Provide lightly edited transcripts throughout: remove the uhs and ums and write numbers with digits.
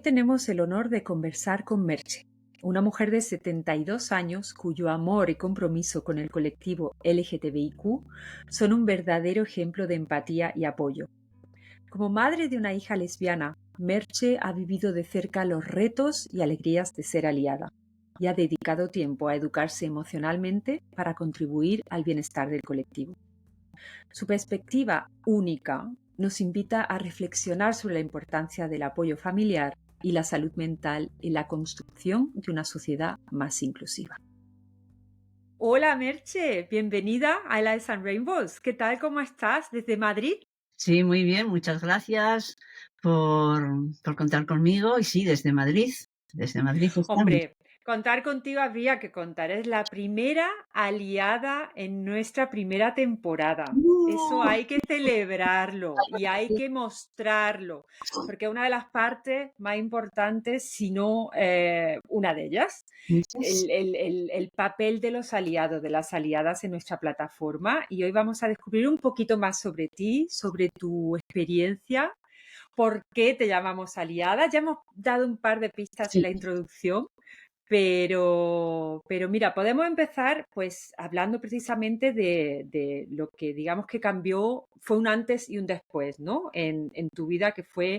tenemos el honor de conversar con Merche, una mujer de 72 años cuyo amor y compromiso con el colectivo LGTBIQ son un verdadero ejemplo de empatía y apoyo. Como madre de una hija lesbiana, Merche ha vivido de cerca los retos y alegrías de ser aliada y ha dedicado tiempo a educarse emocionalmente para contribuir al bienestar del colectivo. Su perspectiva única nos invita a reflexionar sobre la importancia del apoyo familiar y la salud mental en la construcción de una sociedad más inclusiva. Hola Merche, bienvenida a Lives and Rainbows. ¿Qué tal? ¿Cómo estás? ¿Desde Madrid? Sí, muy bien, muchas gracias por, por contar conmigo. Y sí, desde Madrid estamos. Hombre, contar contigo habría que contar. Es la primera aliada en nuestra primera temporada. Eso ¡Uh! hay que celebrarlo y hay que mostrarlo, porque una de las partes más importantes, si no una de ellas, Muchas. el papel de los aliados, de las aliadas en nuestra plataforma. Y hoy vamos a descubrir un poquito más sobre ti, sobre tu experiencia, por qué te llamamos aliada. Ya hemos dado un par de pistas en Sí, la introducción, pero mira, podemos empezar pues hablando precisamente de lo que digamos que cambió, fue un antes y un después, ¿no? En tu vida, que fue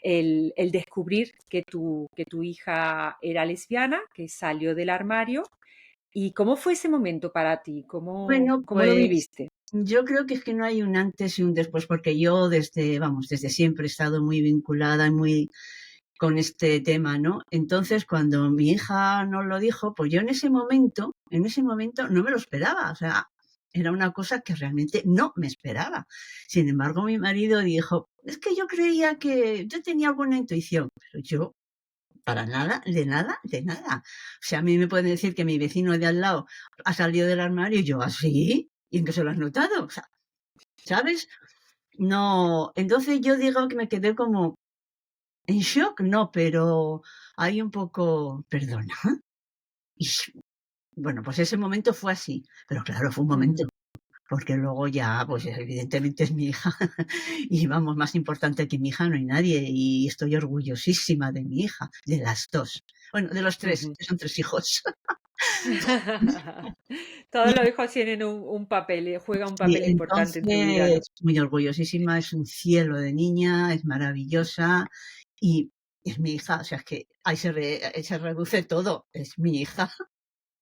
el descubrir que tu hija era lesbiana, que salió del armario. ¿Y cómo fue ese momento para ti? bueno, Cómo lo pues viviste? yo creo que es que no hay un antes y un después, porque yo desde siempre he estado muy vinculada y muy con este tema, ¿no? Entonces, cuando mi hija nos lo dijo, pues yo en ese momento no me lo esperaba, o sea, era una cosa que realmente no me esperaba. Sin embargo, mi marido dijo, es que yo creía que yo tenía alguna intuición, pero yo para nada, de nada, de nada. O sea, a mí me pueden decir que mi vecino de al lado ha salido del armario y yo así, ¿y en qué se lo has notado? O sea, ¿sabes? No, entonces yo digo que me quedé como en shock, no, pero hay un poco, ¿perdona? Y bueno, pues ese momento fue así, pero claro, fue un momento, Ujú. porque luego ya, pues evidentemente es mi hija, y vamos, más importante que mi hija no hay nadie, y estoy orgullosísima de mi hija, de las dos. Bueno, de los tres, Ujú. que son tres hijos. Todos Y los hijos tienen un papel, juega un sí, papel importante en tu vida, ¿no? entonces, muy orgullosísima, es un cielo de niña, es maravillosa, y es mi hija, o sea, es que ahí se reduce todo, es mi hija.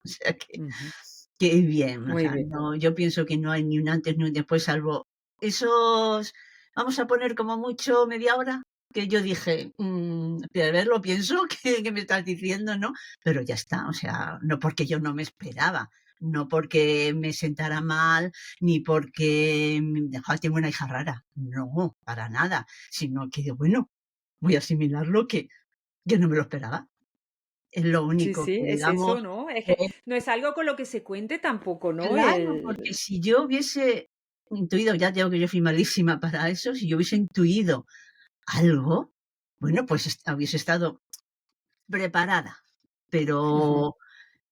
O sea Ujú. que bien, o Muy sea, bien. no, yo pienso que no hay ni un antes ni un después, salvo esos, vamos a poner como mucho media hora, que yo dije, a ver, lo pienso, ¿qué me estás diciendo, no? Pero ya está, o sea, no porque yo no me esperaba, no porque me sentara mal, ni porque tengo una hija rara, no, para nada, sino que, bueno, voy a asimilar lo que no me lo esperaba. Es lo Sí, único sí, que, es eso, digamos, ¿no? Es que no es algo con lo que se cuente tampoco, ¿no? claro, porque si yo hubiese intuido, ya digo que yo fui malísima para eso, si yo hubiese intuido algo, bueno, pues hubiese estado preparada, Ujú, pero,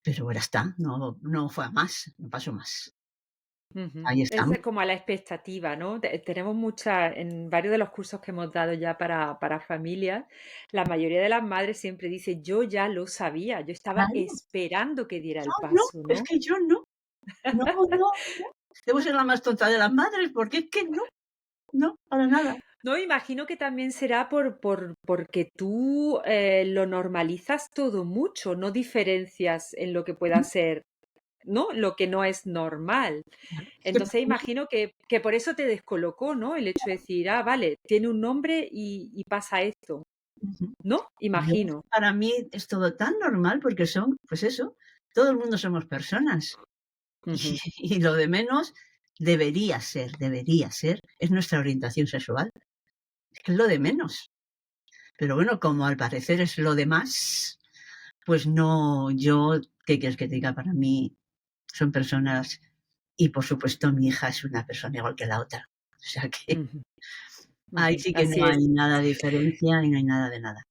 pero ya está, no fue a más, no pasó más. ujú. Ahí Es estamos. como a la expectativa, ¿no? Tenemos muchas, en varios de los cursos que hemos dado ya para familias, la mayoría de las madres siempre dice, yo ya lo sabía, yo estaba Claro, esperando que diera el no, paso, es ¿no? que yo no. Debo ser la más tonta de las madres, porque es que no, para nada. No, imagino que también será porque tú lo normalizas todo mucho, no diferencias en lo que pueda ser, ¿no? Lo que no es normal. Es que Entonces imagino que por eso te descolocó, ¿no? El hecho de decir, ah, vale, tiene un nombre y pasa esto, ujú. ¿no? Yo, Imagino. para mí es todo tan normal porque son, pues eso, todo el mundo somos personas. Y, Ujú. y lo de menos debería ser, es nuestra orientación sexual. Es que es lo de menos. Pero bueno, como al parecer es lo de más, pues no, yo, ¿qué quieres que te diga? Para mí son personas y por supuesto mi hija es una persona igual que la otra. O sea que Ujú, ahí ujú. sí que Así no es. hay nada de diferencia y no hay nada de nada.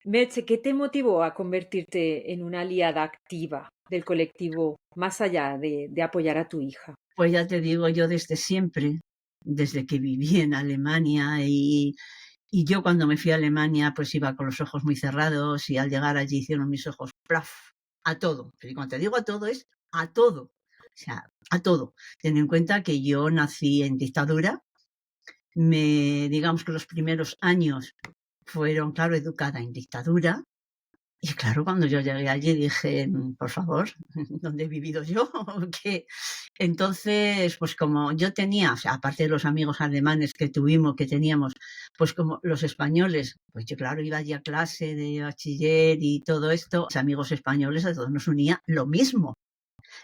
Meche, ¿qué te motivó a convertirte en una aliada activa del colectivo más allá de apoyar a tu hija? Pues ya te digo, yo desde siempre, desde que viví en Alemania Y yo cuando me fui a Alemania, pues iba con los ojos muy cerrados y al llegar allí hicieron mis ojos ¡plaf! A todo. Pero cuando te digo a todo es a todo. O sea, a todo. Ten en cuenta que yo nací en dictadura. Digamos que los primeros años fueron, claro, educada en dictadura. Y claro, cuando yo llegué allí dije, por favor, ¿dónde he vivido yo? ¿Qué? Entonces, pues como yo tenía, o sea, aparte de los amigos alemanes que teníamos, pues como los españoles, pues yo claro iba allí a clase de bachiller y todo esto, los amigos españoles a todos nos unía lo mismo.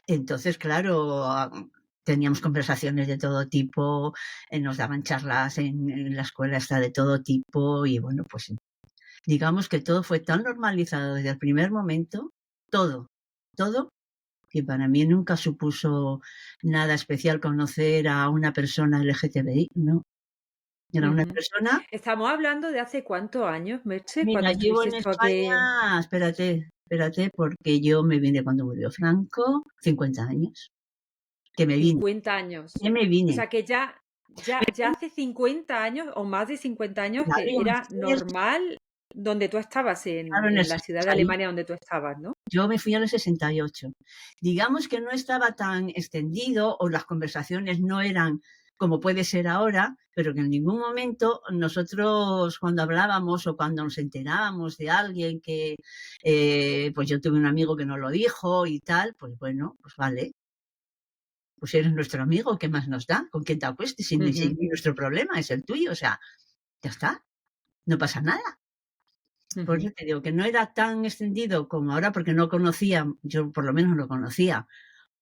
Entonces, claro, teníamos conversaciones de todo tipo, nos daban charlas en la escuela esta de todo tipo y bueno, pues digamos que todo fue tan normalizado desde el primer momento, todo, que para mí nunca supuso nada especial conocer a una persona LGTBI, no. Era una Ujú. persona, Estamos hablando de hace cuántos años, Merche, mira, cuando llevo estuviste en tú aquí. España, espérate, porque yo me vine cuando murió Franco, 50 años, que me vine, 50 años. que me O vine. sea que ya hace 50 años o más de 50 años Claro, que yo me era fui normal donde tú estabas, claro, en el en la ciudad de 68. Alemania donde tú estabas, ¿no? Yo me fui en el 68. Digamos que no estaba tan extendido o las conversaciones no eran como puede ser ahora, pero que en ningún momento nosotros cuando hablábamos o cuando nos enterábamos de alguien que, pues yo tuve un amigo que nos lo dijo y tal, pues bueno, pues vale, pues eres nuestro amigo, ¿qué más nos da? ¿Con quién te acuestes? Si Ujú, nuestro problema es el tuyo, o sea, ya está, no pasa nada. Por ujú, eso te digo que no era tan extendido como ahora, porque no conocía, yo por lo menos no conocía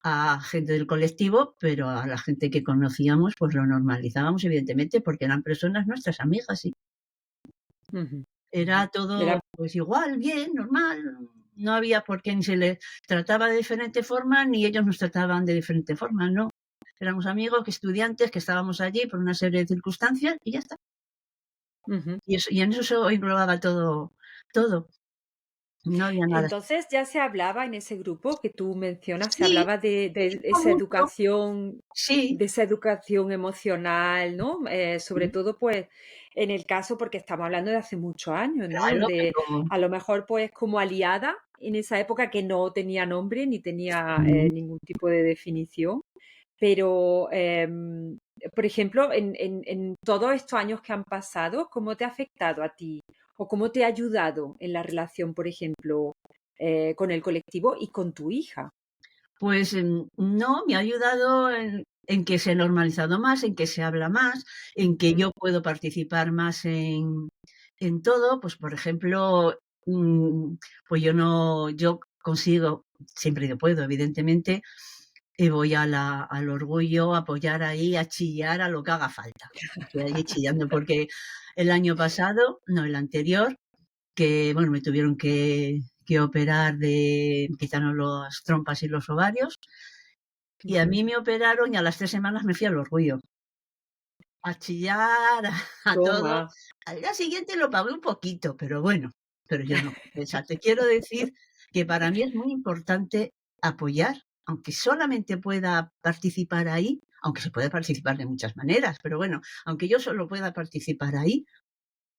a gente del colectivo, pero a la gente que conocíamos, pues lo normalizábamos, evidentemente, porque eran personas nuestras amigas, y ujú, ujú. era todo Era, pues igual, bien, normal, no había por qué ni se les trataba de diferente forma, ni ellos nos trataban de diferente forma, no. Éramos amigos, que estudiantes, que estábamos allí por una serie de circunstancias y ya está. ujú. Y en eso se englobaba todo. No había nada. Entonces ya se hablaba en ese grupo que tú mencionas, se Sí, hablaba de mucho, sí. esa educación emocional, ¿no? Sobre todo, pues, en el caso, porque estamos hablando de hace muchos años, ¿no? Claro, Donde pero a lo mejor, pues, como aliada en esa época que no tenía nombre ni tenía mm, ningún tipo de definición, pero, por ejemplo, en todos estos años que han pasado, ¿cómo te ha afectado a ti? ¿O cómo te ha ayudado en la relación, por ejemplo, con el colectivo y con tu hija? pues no, me ha ayudado en que se ha normalizado más, en que se habla más, en que Ujú, yo puedo participar más en todo. Pues, por ejemplo, pues yo no, yo consigo, siempre que puedo, evidentemente, voy al orgullo a apoyar ahí, a chillar a lo que haga falta. Estoy allí chillando porque el año pasado, no, el anterior, que bueno, me tuvieron que operar me quitaron las trompas y los ovarios, y a ujú. mí me operaron y a las 3 semanas me fui al orgullo, a chillar, a todo. Toma. Al día siguiente lo pagué un poquito, pero bueno, pero yo no. O sea, te quiero decir que para mí es muy importante apoyar, aunque solamente pueda participar ahí, aunque se puede participar de muchas maneras, pero bueno, aunque yo solo pueda participar ahí,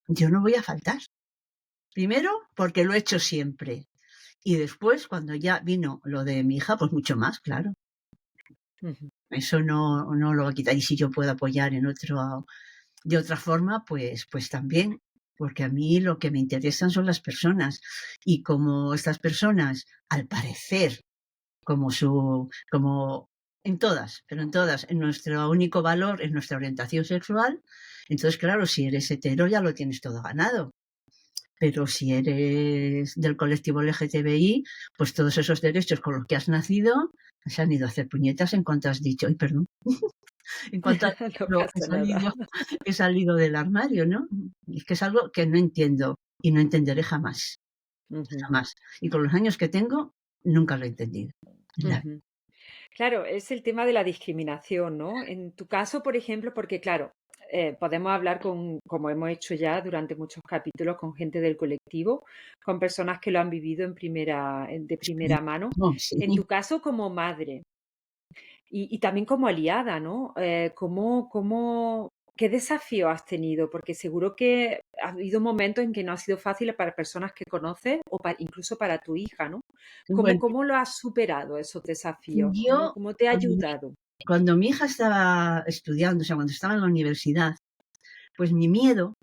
yo no voy a faltar. Primero, porque lo he hecho siempre. Y después, cuando ya vino lo de mi hija, pues mucho más, claro. Ujú, Eso no lo va a quitar. Y si yo puedo apoyar de otra forma, pues también. Porque a mí lo que me interesan son las personas. Y como estas personas, al parecer, como en todas, en nuestro único valor es nuestra orientación sexual, entonces, claro, si eres hetero ya lo tienes todo ganado. Pero si eres del colectivo LGTBI, pues todos esos derechos con los que has nacido se han ido a hacer puñetas en cuanto has dicho, ay, perdón, en cuanto has no dicho, pasa nada. he salido del armario, ¿no? Es que es algo que no entiendo y no entenderé jamás, Ujú, jamás. Y con los años que tengo, nunca lo he entendido. La- ujú. Claro, es el tema de la discriminación, ¿no? En tu caso, por ejemplo, porque claro, podemos hablar como hemos hecho ya durante muchos capítulos, con gente del colectivo, con personas que lo han vivido de primera mano. no, sí. En tu caso, como madre y también como aliada, ¿no? ¿qué desafío has tenido? Porque seguro que ha habido momentos en que no ha sido fácil para personas que conoces o incluso para tu hija, ¿no? ¿Cómo, Bueno, cómo lo has superado esos desafíos? ¿Cómo, yo cómo te ha cuando ayudado? cuando mi hija estaba estudiando, o sea, cuando estaba en la universidad, pues mi miedo,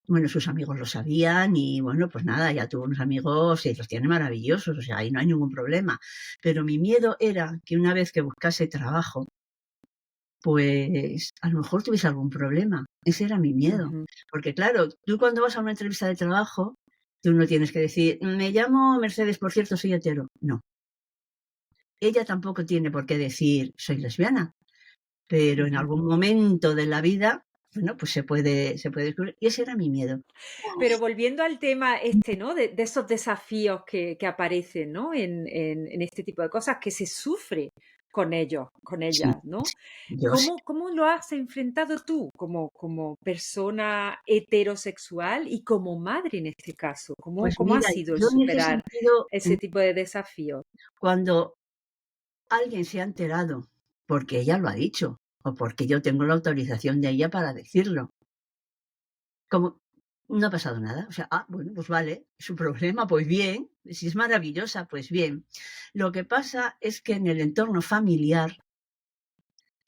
bueno, sus amigos lo sabían y bueno, pues nada, ya tuvo unos amigos y los tiene maravillosos, o sea, ahí no hay ningún problema. Pero mi miedo era que una vez que buscase trabajo, pues a lo mejor tuviese algún problema. Ese era mi miedo. Ujú, Porque claro, tú cuando vas a una entrevista de trabajo, tú no tienes que decir, me llamo Mercedes, por cierto, soy hetero. No. Ella tampoco tiene por qué decir, soy lesbiana, pero en ujú. algún momento de la vida, bueno, pues se puede descubrir. Y ese era mi miedo. Pero volviendo al tema este, ¿no? De esos desafíos que aparecen, ¿no? En este tipo de cosas que se sufre con ellos, con Sí, ellas, ¿no? sí, yo sí. ¿Cómo lo has enfrentado tú como persona heterosexual y como madre en este caso? ¿Cómo, Pues cómo ha mira, sido el yo en ese superar sentido, ese tipo de desafíos? cuando alguien se ha enterado, porque ella lo ha dicho, o porque yo tengo la autorización de ella para decirlo, como no ha pasado nada. O sea, bueno, pues vale, es su problema, pues bien, si es maravillosa, pues bien. Lo que pasa es que en el entorno familiar,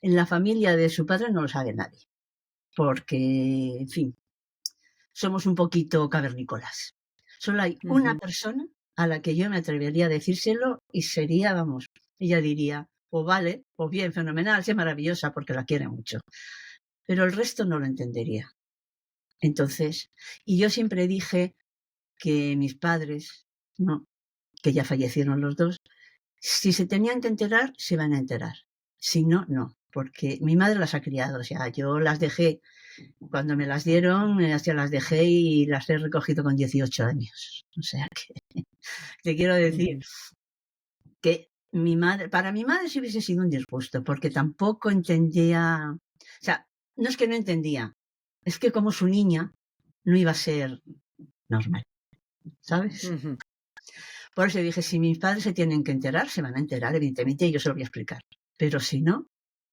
en la familia de su padre no lo sabe nadie, porque, en fin, somos un poquito cavernícolas. Solo hay una Ujú, persona a la que yo me atrevería a decírselo y sería, vamos, ella diría, o vale, o bien, fenomenal, sí, maravillosa, porque la quiere mucho. Pero el resto no lo entendería. Entonces, y yo siempre dije que mis padres, no, que ya fallecieron los dos, si se tenían que enterar, se van a enterar. Si no, no. Porque mi madre las ha criado, o sea, yo las dejé, cuando me las dieron, ya las dejé y las he recogido con 18 años. O sea, que te quiero decir ujú. que mi madre, para mi madre sí hubiese sido un disgusto, porque tampoco entendía, o sea, no es que no entendía, es que como su niña no iba a ser normal, ¿sabes? Ujú. Por eso dije, si mis padres se tienen que enterar, se van a enterar, evidentemente, y yo se lo voy a explicar. Pero si no,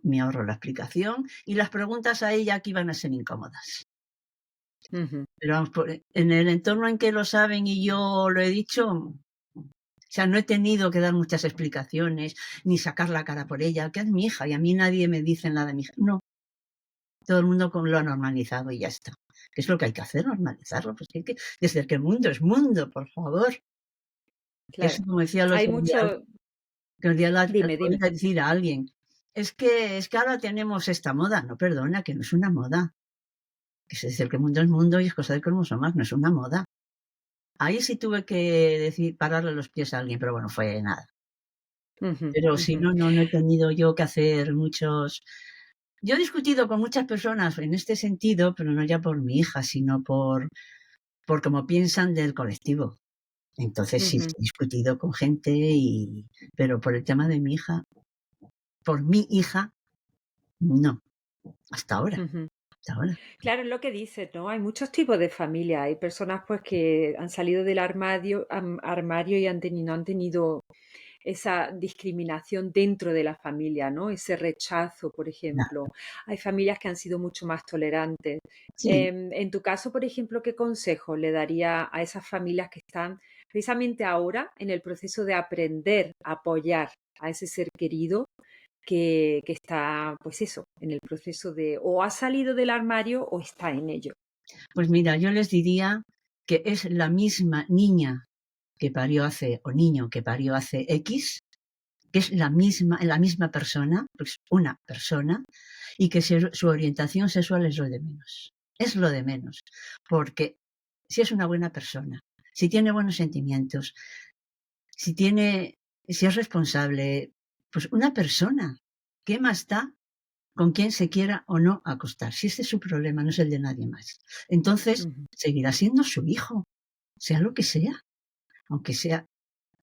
me ahorro la explicación y las preguntas a ella aquí van a ser incómodas. Ujú. Pero vamos, en el entorno en que lo saben y yo lo he dicho, o sea, no he tenido que dar muchas explicaciones ni sacar la cara por ella, que es mi hija y a mí nadie me dice nada de mi hija. No, todo el mundo lo ha normalizado y ya está. ¿Qué es lo que hay que hacer? Normalizarlo. Pues hay que, desde que el mundo es mundo, por favor. Eso Claro. como decía el Hay otro día, mucho. que un día Dime, dime. oí decir a alguien, es que ahora tenemos esta moda. No, perdona, que no es una moda. Que se dice que el mundo es mundo y es cosa de cromosomas, no es una moda. Ahí sí tuve que decir, pararle los pies a alguien, pero bueno, fue nada. Ujú, Pero si ujú, no, no he tenido yo que hacer muchos. Yo he discutido con muchas personas en este sentido, pero no ya por mi hija, sino por cómo piensan del colectivo. Entonces sí, ujú. he discutido con gente, pero por el tema de mi hija, por mi hija, no, hasta ahora, Ujú. hasta ahora. Claro, es lo que dices, ¿no? Hay muchos tipos de familia. Hay personas pues que han salido del armario y no han tenido esa discriminación dentro de la familia, ¿no? Ese rechazo, por Nada. ejemplo. Hay familias que han sido mucho más tolerantes. Sí, En tu caso, por ejemplo, ¿qué consejo le daría a esas familias que están precisamente ahora en el proceso de aprender a apoyar a ese ser querido que está, pues eso, en el proceso de o ha salido del armario o está en ello? pues mira, yo les diría que es la misma niña que parió hace, o niño que parió hace X, que es la misma persona, pues una persona, y que su orientación sexual es lo de menos. Es lo de menos. Porque si es una buena persona, si tiene buenos sentimientos, si tiene, si es responsable, pues una persona, ¿qué más da con quién se quiera o no acostar? Si este es su problema, no es el de nadie más. Entonces, Ujú, seguirá siendo su hijo, sea lo que sea, aunque sea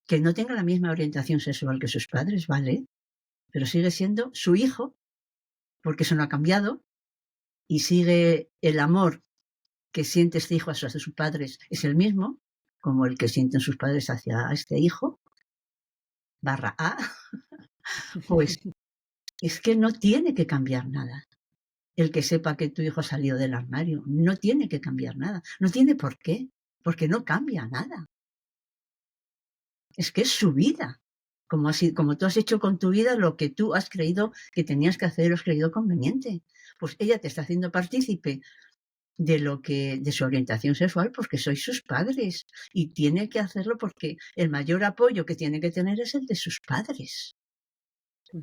que no tenga la misma orientación sexual que sus padres, ¿vale? Pero sigue siendo su hijo, porque eso no ha cambiado, y sigue el amor que siente este hijo hacia sus padres, es el mismo, como el que sienten sus padres hacia este hijo, barra A, pues es que no tiene que cambiar nada. el que sepa que tu hijo salió del armario. No tiene que cambiar nada. No tiene por qué, porque no cambia nada. Es que es su vida. Como tú has hecho con tu vida lo que tú has creído que tenías que hacer o has creído conveniente. Pues ella te está haciendo partícipe de su orientación sexual porque sois sus padres y tiene que hacerlo porque el mayor apoyo que tiene que tener es el de sus padres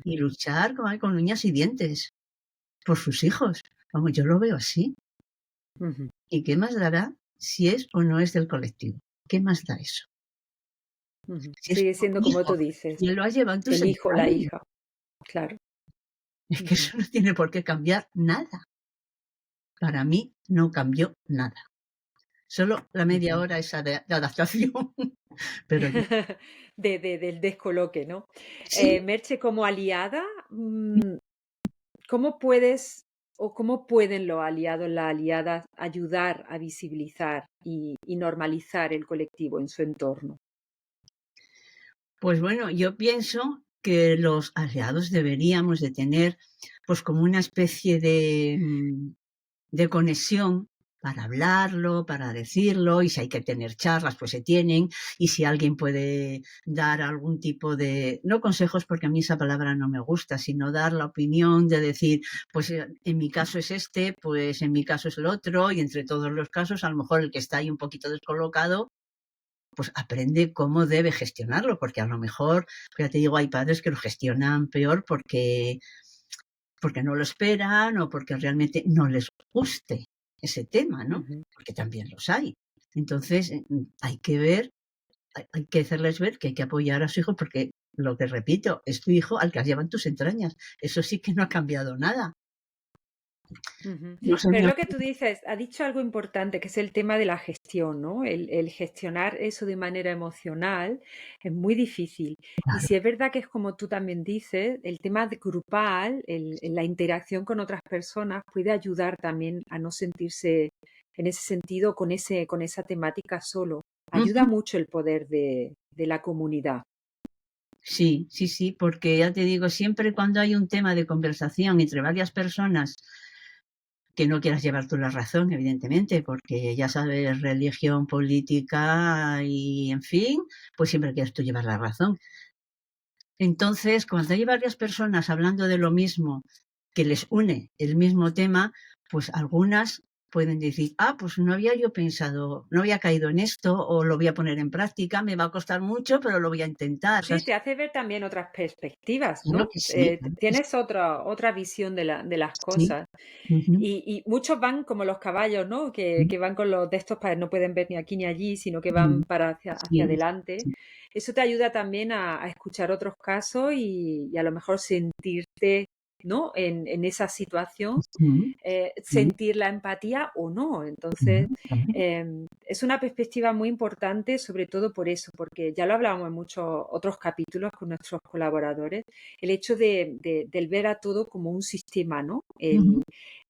y luchar con uñas y dientes por sus hijos. Vamos, yo lo veo así. ¿Y qué más dará si es o no es del colectivo? ¿Qué más da eso? Si es Sigue tu siendo como tú hijo dices, y lo has llevado en tus el hijo, la entrañas, hija, claro. es que eso no tiene por qué cambiar nada. Para mí no cambió nada. Solo la media hora esa de adaptación, pero ya Del descoloque, ¿no? sí. Merche, como aliada, ¿cómo puedes o cómo pueden los aliados, las aliadas, ayudar a visibilizar y normalizar el colectivo en su entorno? Pues bueno, yo pienso que los aliados deberíamos de tener, pues como una especie de conexión para hablarlo, para decirlo, y si hay que tener charlas, pues se tienen, y si alguien puede dar algún tipo de, no consejos, porque a mí esa palabra no me gusta, sino dar la opinión de decir, pues en mi caso es este, pues en mi caso es el otro, y entre todos los casos, a lo mejor el que está ahí un poquito descolocado, pues aprende cómo debe gestionarlo, porque a lo mejor, ya te digo, hay padres que lo gestionan peor porque no lo esperan o porque realmente no les guste ese tema, ¿no? Ujú. Porque también los hay. Entonces, hay que ver, hay que hacerles ver que hay que apoyar a su hijo porque, lo que repito, es tu hijo al que has llevado en tus entrañas. Eso sí que no ha cambiado nada. Ujú. No se Pero me lo que tú dices, ha dicho algo importante, que es el tema de la gestión, ¿no? El gestionar eso de manera emocional es muy difícil. Y claro. si es verdad que es como tú también dices, el tema grupal, la interacción con otras personas puede ayudar también a no sentirse en ese sentido con esa temática solo. Ayuda Ujú. mucho el poder de la comunidad. Sí, sí, sí, porque ya te digo, siempre cuando hay un tema de conversación entre varias personas que no quieras llevar tú la razón, evidentemente, porque ya sabes, religión, política y, en fin, pues siempre quieres tú llevar la razón. Entonces, cuando hay varias personas hablando de lo mismo, que les une el mismo tema, pues algunas pueden decir, pues no había yo pensado, no había caído en esto, o lo voy a poner en práctica, me va a costar mucho, pero lo voy a intentar. O sea, Sí, te hace ver también otras perspectivas, claro ¿no? que sí, claro que Tienes otra visión de las sí. cosas. Ujú, Y muchos van como los caballos, ¿no? Que van con los de estos para no pueden ver ni aquí ni allí, sino que van ujú, para hacia sí, adelante. sí, Eso te ayuda también a escuchar otros casos y a lo mejor sentirte, ¿no? En esa situación, ujú, sí, sentir la empatía o no. Entonces, claro, claro. es una perspectiva muy importante, sobre todo por eso, porque ya lo hablábamos en muchos otros capítulos con nuestros colaboradores, el hecho del ver a todo como un sistema, ¿no? Ujú,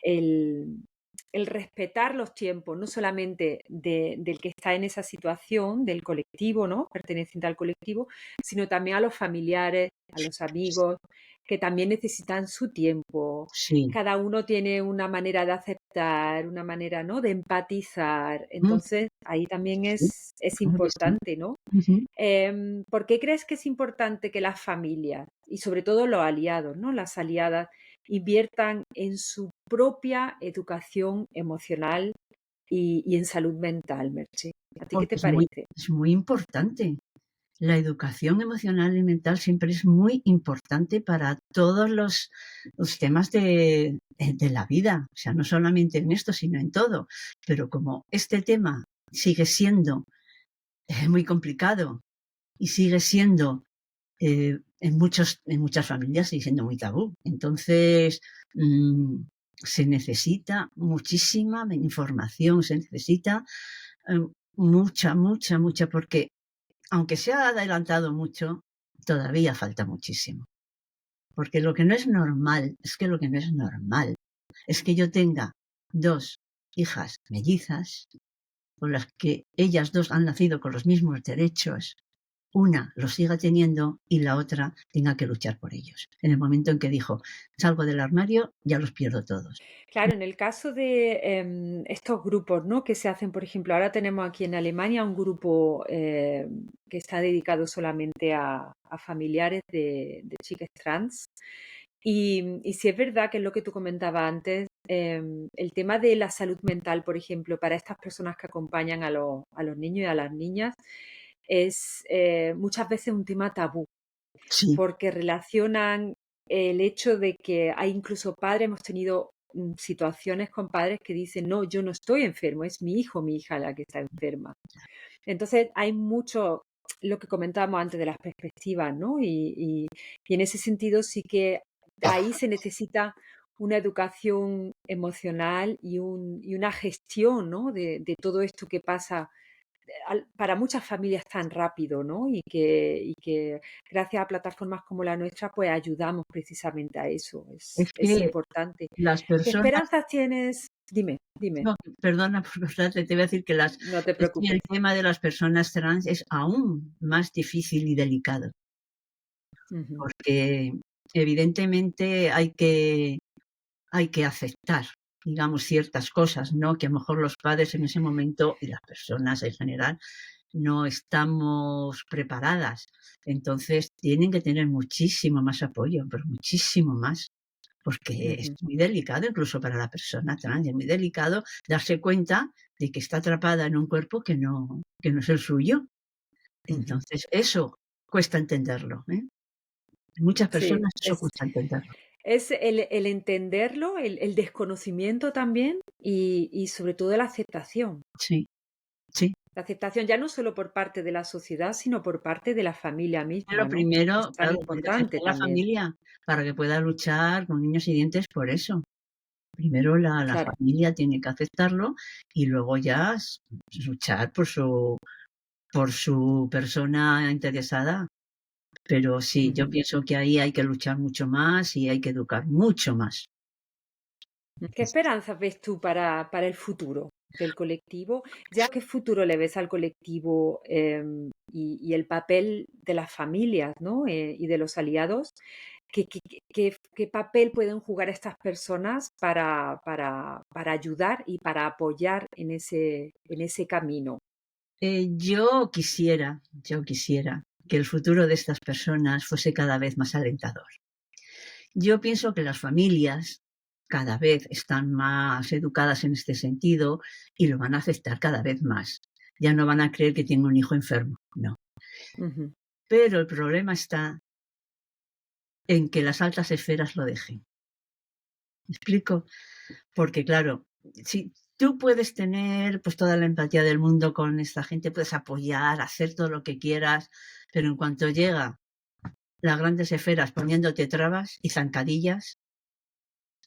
El, el respetar los tiempos, no solamente del que está en esa situación, del colectivo, ¿no? Perteneciente al colectivo, sino también a los familiares, a los amigos, que también necesitan su tiempo. sí, Cada uno tiene una manera de aceptar, una manera, ¿no? De empatizar. mm, Entonces, ahí también sí, es claro que sí. importante, ¿no? Ujú. ¿Por qué crees que es importante que las familias y sobre todo los aliados, ¿no? Las aliadas, inviertan en su propia educación emocional y en salud mental, Merche? ¿A ti qué Porque te parece? es muy importante. La educación emocional y mental siempre es muy importante para todos los temas de la vida. O sea, no solamente en esto, sino en todo. Pero como este tema sigue siendo muy complicado y sigue siendo en muchas familias sigue siendo muy tabú. Entonces, mm, se necesita muchísima información, se necesita eh, mucha, mucha, mucha, porque aunque se ha adelantado mucho, todavía falta muchísimo. Porque lo que no es normal, es que lo que no es normal, es que yo tenga dos hijas mellizas con las que ellas dos han nacido con los mismos derechos una lo siga teniendo y la otra tenga que luchar por ellos. En el momento en que dijo, salgo del armario, ya los pierdo todos. Claro, en el caso de estos grupos, ¿no? Que se hacen, por ejemplo, ahora tenemos aquí en Alemania un grupo que está dedicado solamente a familiares de chicas trans. Y sí es verdad que es lo que tú comentabas antes, el tema de la salud mental, por ejemplo, para estas personas que acompañan a los niños y a las niñas, es muchas veces un tema tabú, Sí, porque relacionan el hecho de que hay incluso padres, hemos tenido situaciones con padres que dicen, no, yo no estoy enfermo, es mi hijo, mi hija la que está enferma. Entonces hay mucho, lo que comentábamos antes de las perspectivas, ¿no? Y en ese sentido sí que ahí se necesita una educación emocional y una gestión, ¿no? De todo esto que pasa para muchas familias tan rápido, ¿no? Y que gracias a plataformas como la nuestra, pues ayudamos precisamente a eso. es Es que importante. las ¿Qué personas, esperanzas tienes? Dime, dime, no, perdona por cortarte, te voy a decir que no te es que el preocupes. tema de las personas trans es aún más difícil y delicado, Ujú, porque evidentemente hay que aceptar, digamos, ciertas cosas, ¿no? Que a lo mejor los padres en ese momento y las personas en general no estamos preparadas. Entonces tienen que tener muchísimo más apoyo, pero muchísimo más, porque es ujú, muy delicado incluso para la persona trans, es muy delicado darse cuenta de que está atrapada en un cuerpo que no es el suyo. ujú. Entonces eso cuesta entenderlo, ¿eh? Muchas Sí, personas eso cuesta entenderlo. es el entenderlo, el desconocimiento también y sobre todo la aceptación. Sí, sí. La aceptación ya no solo por parte de la sociedad, sino por parte de la familia Lo misma, ¿no? Es primero, tan claro, tiene que importante aceptar la también. familia para que pueda luchar con uñas y dientes por eso. Primero la Claro. familia tiene que aceptarlo y luego ya luchar por su persona interesada. Pero sí, yo Ujú. pienso que ahí hay que luchar mucho más y hay que educar mucho más. ¿Qué esperanzas ves tú para el futuro del colectivo? ¿Ya qué futuro le ves al colectivo y el papel de las familias, ¿no? Y de los aliados? ¿Qué papel pueden jugar estas personas para ayudar y para apoyar en ese camino? Yo quisiera que el futuro de estas personas fuese cada vez más alentador. Yo pienso que las familias cada vez están más educadas en este sentido y lo van a aceptar cada vez más. Ya no van a creer que tienen un hijo enfermo, no. Ujú, Pero el problema está en que las altas esferas lo dejen. ¿Me explico? Porque claro, si tú puedes tener pues toda la empatía del mundo con esta gente, puedes apoyar, hacer todo lo que quieras, pero en cuanto llega las grandes esferas poniéndote trabas y zancadillas,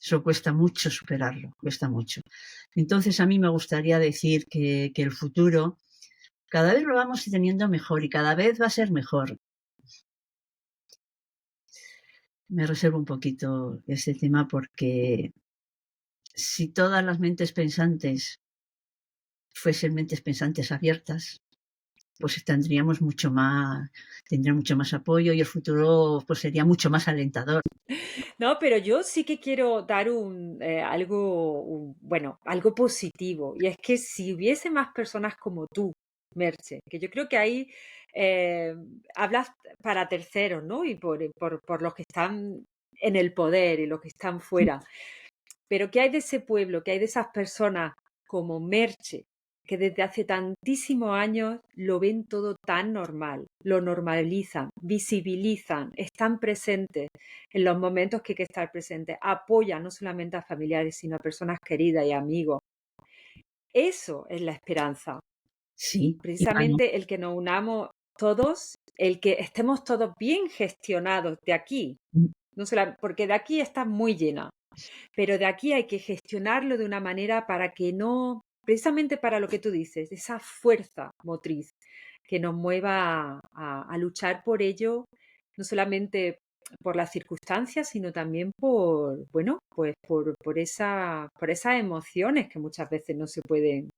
eso cuesta mucho superarlo, cuesta mucho. Entonces a mí me gustaría decir que el futuro cada vez lo vamos teniendo mejor y cada vez va a ser mejor. Me reservo un poquito este tema porque si todas las mentes pensantes fuesen mentes pensantes abiertas, pues tendría mucho más apoyo y el futuro pues sería mucho más alentador. no, pero yo sí que quiero dar bueno, algo positivo. Y es que si hubiese más personas como tú, Merche, que yo creo que ahí eh, hablas para terceros, ¿no? Y por los que están en el poder y los que están fuera. Pero ¿qué hay de ese pueblo? ¿Qué hay de esas personas como Merche, que desde hace tantísimos años lo ven todo tan normal, lo normalizan, visibilizan, están presentes en los momentos que hay que estar presentes, apoyan no solamente a familiares, sino a personas queridas y amigos? Eso es la esperanza, Sí, y ganó. precisamente el que nos unamos todos, el que estemos todos bien gestionados de aquí, no porque de aquí está muy llena, pero de aquí hay que gestionarlo de una manera para que no, precisamente para lo que tú dices, esa fuerza motriz que nos mueva a luchar por ello, no solamente por las circunstancias, sino también bueno, pues por esas emociones que muchas veces no se pueden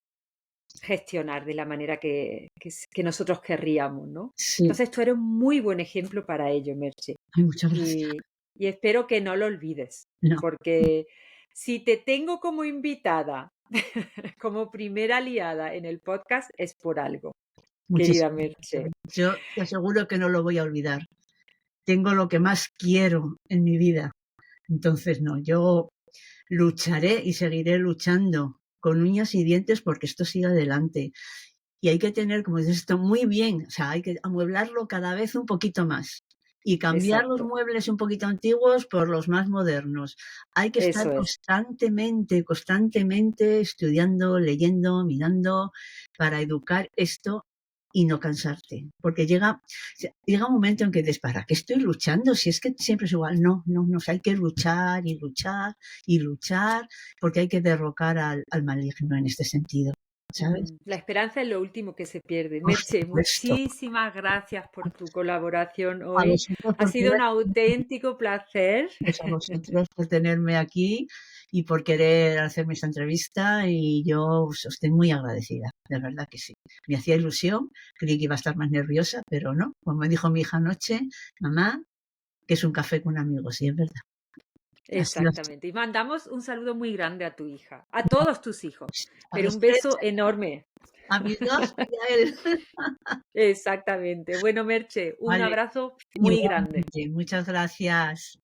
gestionar de la manera que nosotros querríamos, ¿no? Sí. Entonces tú eres un muy buen ejemplo para ello, Merche, Ay, muchas gracias. y, y espero que no lo olvides, No, porque si te tengo como invitada, como primera aliada en el podcast, es por algo, querida muchísimas Merche. gracias. Yo te aseguro que no lo voy a olvidar. Tengo lo que más quiero en mi vida. Entonces, no, yo lucharé y seguiré luchando con uñas y dientes porque esto siga adelante. Y hay que tener, como dices esto, muy bien, o sea, hay que amueblarlo cada vez un poquito más y cambiar los Exacto, muebles un poquito antiguos por los más modernos. Hay que estar eso es. constantemente, constantemente estudiando, leyendo, mirando para educar esto y no cansarte, porque llega un momento en que dices, ¿para qué estoy luchando? Si es que siempre es igual, no, no, no, o sea, hay que luchar y luchar y luchar, porque hay que derrocar al maligno en este sentido, ¿sabes? La esperanza es lo último que se pierde. Por Merche, supuesto. muchísimas gracias por tu colaboración A hoy. vosotros Ha por sido un tener, auténtico placer. pues a vosotros por tenerme aquí y por querer hacerme esta entrevista y yo os estoy muy agradecida, de verdad que sí. Me hacía ilusión, creí que iba a estar más nerviosa, pero no. Como me dijo mi hija anoche, mamá, que es un café con amigos, y es verdad. Así lo Exactamente. Y mandamos un saludo muy grande a tu hija, a todos tus hijos, a pero los un tres, beso enorme. a mis dos y a él. Exactamente. Bueno, Merche, un Vale, abrazo muy grande. igualmente. Muchas gracias.